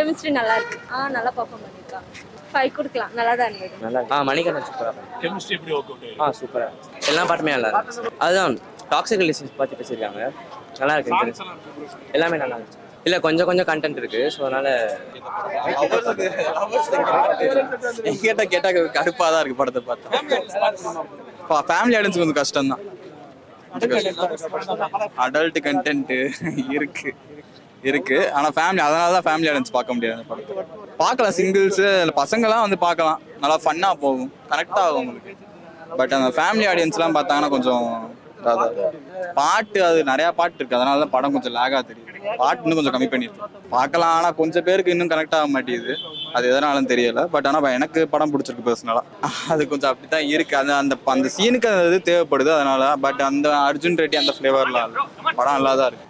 Chemistry நல்லா இருக்கு. நல்லா பெர்ஃபார்ம் பண்ணிருக்கா. 5 கொடுக்கலாம். நல்லா தான் இருந்தது. நல்லா மணிகண்டன் சூப்பரா கெமிஸ்ட்ரி எப்படி ஒர்க் அவுட் சூப்பரா எல்லா பாட்டுமே நல்லா இருக்கு. அதுதான் டாக்ஸிக் ரிலேஷன்ஸ் பத்தி பேசியிருக்காங்க. நல்லா இருக்கு. எல்லாமே நல்லா இருந்துச்சு. இல்ல கொஞ்சம் கண்டென்ட் இருக்கு. ஸோ அதனால கேட்டா கடுப்பா தான் இருக்கு படத்தை பார்த்தா. ஃபேமிலி ஆடியன்ஸ் கொஞ்சம் கஷ்டம் தான். அடல்ட் கண்டென்ட் இருக்கு ஆனா ஃபேமிலி, அதனால தான் ஃபேமிலி ஆடியன்ஸ் பார்க்க முடியாது. படத்தை பார்க்கலாம், சிங்கிள்ஸ் பசங்களாம் வந்து பார்க்கலாம், நல்லா ஃபன்னா போகும், கனெக்ட் ஆகும் உங்களுக்கு. பட் அந்த ஃபேமிலி ஆடியன்ஸ்லாம் பார்த்தாங்கன்னா கொஞ்சம் பாட்டு, அது நிறைய பாட்டு இருக்கு, அதனால தான் படம் கொஞ்சம் லேகா தெரியும். பாட்டு இன்னும் கொஞ்சம் கம்மி பண்ணிருக்கு. பார்க்கலாம், ஆனால் கொஞ்சம் பேருக்கு இன்னும் கனெக்ட் ஆக மாட்டேங்குது. அது எதனாலும் தெரியல. பட் ஆனால் எனக்கு படம் பிடிச்சிருக்கு பர்சனலா. அது கொஞ்சம் அப்படித்தான் இருக்கு. அந்த சீனுக்கு அது தேவைப்படுது, அதனால. பட் அந்த அர்ஜுன் ரெட்டி அந்த ஃபிளேவர்லாம் படம் நல்லா தான் இருக்கு.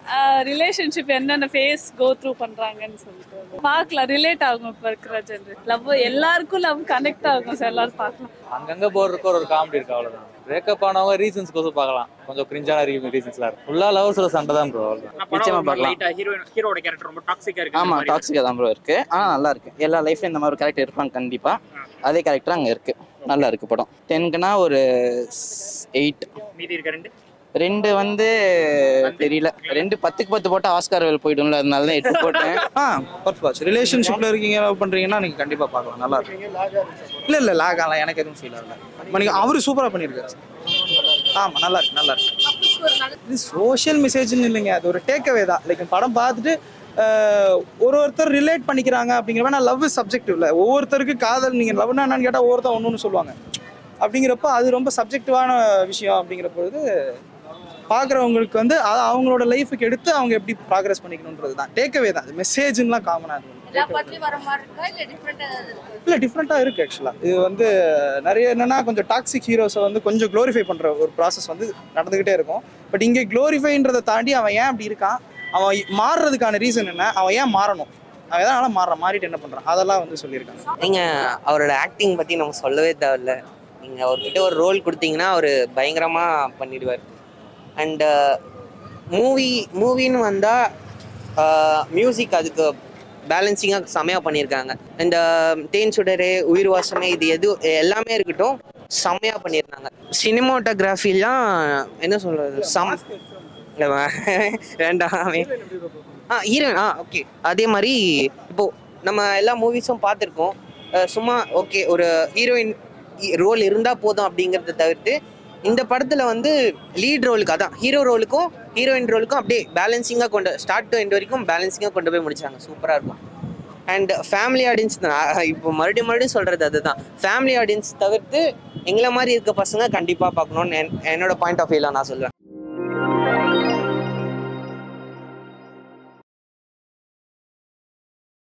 ரிலேஷன்ஷிப் என்னென்ன ஃபேஸ் கோ த்ரூ பண்றாங்கன்னு சொல்லிட்டு பார்க்கலாம். ரிலேட் ஆகும். இப்போ இருக்கிற ஜென்ரேஷன் லவ், எல்லாருக்கும் லவ் கனெக்ட் ஆகும். சார் எல்லாரும் பார்க்கலாம். அங்கங்க போறதுக்கு ஒரு காமெடி இருக்கு, அவ்வளவுதான். பிரேக்கப் ஆனவங்க ரீசன்ஸ் கோசம் பார்க்கலாம். கொஞ்சம் கிரிஞ்சான ரீசன்ஸ்லாம் இருக்கு. ஃபுல்லா லவ்ஸ்ல சண்டை தான் ப்ரோ. நிச்சயமா பார்க்கலாம். ஹீரோட கேரக்டர் ரொம்ப டாக்ஸிக்கா இருக்கு. ஆமா, டாக்ஸிக்கா தான் ப்ரோ இருக்கு. நல்லா இருக்கு. எல்லா லைஃப்லயும் இந்த மாதிரி ஒரு கேரக்டர் இருப்பாங்க கண்டிப்பா. அதே கேரக்டர் அங்க இருக்கு. நல்லா இருக்கு படம். 10க்குனா ஒரு 8. மீதி இருக்க 2 வந்து தெரியல. 2 10க்கு 10 போட்டா ஆஸ்கார் வேல் போயிடும்ல, அதனால தான் 8 போட்டேன். ரிலேஷன்ஷிப்ல இருக்கீங்க, லவ் பண்றீங்கன்னா நீங்க கண்டிப்பா பார்க்கலாம். நல்லா இருக்கு. இல்ல லாக் ஆகல, எனக்கு எதுவும் ஃபீல் ஆகல. அவரு சூப்பரா பண்ணிருக்காரு. ஆமா, நல்லா இருக்கு. இது சோஷியல் மெசேஜ்னு இல்லைங்க, அது ஒரு டேக்அவே தான். லைக் படம் பார்த்துட்டு ஒருத்தர் ரிலேட் பண்ணிக்கிறாங்க அப்படிங்கிறப்ப, நான் லவ் சப்ஜெக்டிவ் இல்லை. ஒவ்வொருத்தருக்கு காதல், நீங்க லவ்னா என்னன்னு கேட்டால் ஒவ்வொருத்தர் ஒன்று சொல்லுவாங்க. அப்படிங்கிறப்ப அது ரொம்ப சப்ஜெக்டிவான விஷயம். அப்படிங்கிற பொழுது பார்க்குறவங்களுக்கு வந்து அவங்களோட லைஃபுக்கு எடுத்து அவங்க எப்படி ப்ராக்ரஸ் பண்ணிக்கணுன்றது தான் டேக்அவே தான். மெசேஜ்லாம் காமனாக இல்லை, டிஃப்ரெண்ட்டாக இருக்குது ஆக்சுவலாக. இது வந்து நிறைய என்னென்னா கொஞ்சம் டாக்ஸிக் ஹீரோஸை வந்து கொஞ்சம் க்ளோரிஃபை பண்ணுற ஒரு ப்ராசஸ் வந்து நடந்துக்கிட்டே இருக்கும். பட் இங்கே க்ளோரிஃபைன்றதை தாண்டி அவன் ஏன் அப்படி இருக்கான், அவன் மாறுறதுக்கான ரீசன் என்ன, அவன் ஏன் மாறணும், அவன் எதனால மாறிட்டு என்ன பண்ணுறான், அதெல்லாம் வந்து சொல்லியிருக்காங்க. நீங்கள் அவரோட ஆக்டிங் பற்றி நம்ம சொல்லவே தேவையில்ல. நீங்கள் அவர்கிட்ட ஒரு ரோல் கொடுத்தீங்கன்னா அவர் பயங்கரமாக பண்ணிடுவார். அண்டு மூவின்னு வந்தால் மியூசிக் அதுக்கு பேலன்சிங்காக செம்மையாக பண்ணியிருக்காங்க. இந்த தேன் சுடரே, உயிர் வாசமே, இது எல்லாமே இருக்கட்டும், செம்மையாக பண்ணியிருந்தாங்க. சினிமாட்டோகிராஃபிலாம் என்ன சொல்கிறது, வேண்டாமே. Heroine okay. அதே மாதிரி இப்போது நம்ம எல்லா மூவிஸும் பார்த்துருக்கோம். சும்மா ஓகே ஒரு ஹீரோயின் ரோல் இருந்தால் போதும் அப்படிங்கிறத தவிர்த்து இந்த படத்தில் வந்து லீட் ரோலுக்கு, அதான் ஹீரோ ரோலுக்கும் ஹீரோயின் ரோலுக்கும் அப்படியே பேலன்சிங்காக ஸ்டார்ட் டு எண்ட் வரைக்கும் பேலன்சிங்காக கொண்டு போய் முடிச்சாங்க. சூப்பராக இருக்கும். அண்ட் ஃபேமிலி ஆடியன்ஸ் தான் இப்போ மறுபடியும் சொல்கிறது அதுதான். ஃபேமிலி ஆடியன்ஸ் தவிர்த்து எங்களை மாதிரி இருக்க பசங்க கண்டிப்பாக பார்க்கணுன்னு என்னோட பாயிண்ட் ஆஃப் வியூவில் நான் சொல்லுவேன்.